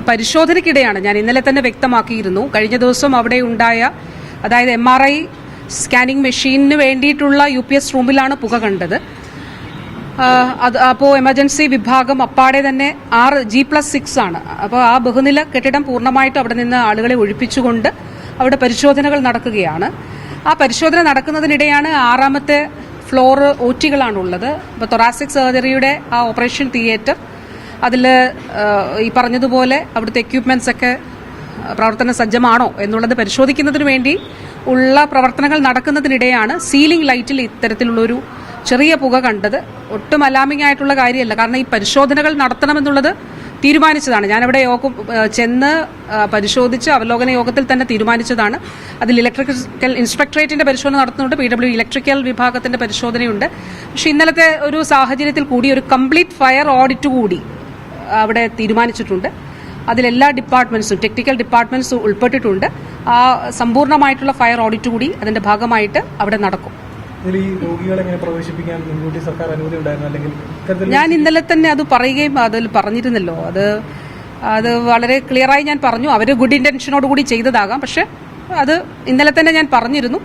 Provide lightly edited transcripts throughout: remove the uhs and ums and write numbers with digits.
പരിശോധനയ്ക്കിടെയാണ് ഞാൻ ഇന്നലെ തന്നെ വ്യക്തമാക്കിയിരുന്നു. കഴിഞ്ഞ ദിവസം അവിടെ ഉണ്ടായ, അതായത് MRI സ്കാനിംഗ് മെഷീനിന് വേണ്ടിയിട്ടുള്ള UPS റൂമിലാണ് പുക കണ്ടത്. അപ്പോൾ എമർജൻസി വിഭാഗം അപ്പാടെ തന്നെ G+6 ആണ്. അപ്പോൾ ആ ബഹുനില കെട്ടിടം പൂർണ്ണമായിട്ടും അവിടെ നിന്ന് ആളുകളെ ഒഴിപ്പിച്ചുകൊണ്ട് അവിടെ പരിശോധനകൾ നടക്കുകയാണ്. ആ പരിശോധന നടക്കുന്നതിനിടെയാണ് 6ാമത്തെ ഫ്ലോർ OT-കളാണുള്ളത്. അപ്പോൾ തൊറാസിക് സർജറിയുടെ ആ ഓപ്പറേഷൻ തിയേറ്റർ, അതിൽ ഈ പറഞ്ഞതുപോലെ അവിടുത്തെ എക്യുപ്മെന്റ്സ് ഒക്കെ പ്രവർത്തന സജ്ജമാണോ എന്നുള്ളത് പരിശോധിക്കുന്നതിന് വേണ്ടി ഉള്ള പ്രവർത്തനങ്ങൾ നടക്കുന്നതിനിടെയാണ് സീലിംഗ് ലൈറ്റിൽ ഇത്തരത്തിലുള്ളൊരു ചെറിയ പുക കണ്ടത്. ഒട്ടും അലാമിംഗ് ആയിട്ടുള്ള കാര്യമല്ല. കാരണം ഈ പരിശോധനകൾ നടത്തണമെന്നുള്ളത് തീരുമാനിച്ചതാണ്. ഞാനവിടെ ചെന്ന് പരിശോധിച്ച് അവലോകന യോഗത്തിൽ തന്നെ തീരുമാനിച്ചതാണ്. അതിൽ ഇലക്ട്രിക്കൽ ഇൻസ്പെക്ടറേറ്റിന്റെ പരിശോധന നടത്തുന്നുണ്ട്, PW ഇലക്ട്രിക്കൽ വിഭാഗത്തിന്റെ പരിശോധനയുണ്ട്. പക്ഷേ ഇന്നലത്തെ ഒരു സാഹചര്യത്തിൽ കൂടി ഒരു കംപ്ലീറ്റ് ഫയർ ഓഡിറ്റ് കൂടി അവിടെ തീരുമാനിച്ചിട്ടുണ്ട്. അതിലെല്ലാ ഡിപ്പാർട്ട്മെന്റ്സും, ടെക്നിക്കൽ ഡിപ്പാർട്ട്മെന്റ്സും ഉൾപ്പെട്ടിട്ടുണ്ട്. ആ സമ്പൂർണ്ണമായിട്ടുള്ള ഫയർ ഓഡിറ്റ് കൂടി അതിന്റെ ഭാഗമായിട്ട് അവിടെ നടക്കും. ഞാൻ ഇന്നലെ തന്നെ അത് പറയുകയും അതിൽ പറഞ്ഞിരുന്നല്ലോ. അത് വളരെ ക്ലിയറായി ഞാൻ പറഞ്ഞു. അവർ ഗുഡ് ഇന്റൻഷനോട് കൂടി ചെയ്തതാകാം. പക്ഷെ അത് ഇന്നലെ തന്നെ ഞാൻ പറഞ്ഞിരുന്നു.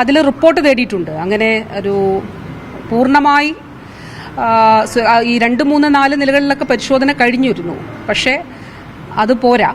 അതിൽ റിപ്പോർട്ട് തേടിയിട്ടുണ്ട്. അങ്ങനെ ഒരു പൂർണ്ണമായി ഈ 2, 3, 4 നിലകളിലൊക്കെ പരിശോധന കഴിഞ്ഞിരുന്നു. പക്ഷേ അത് പോരാ.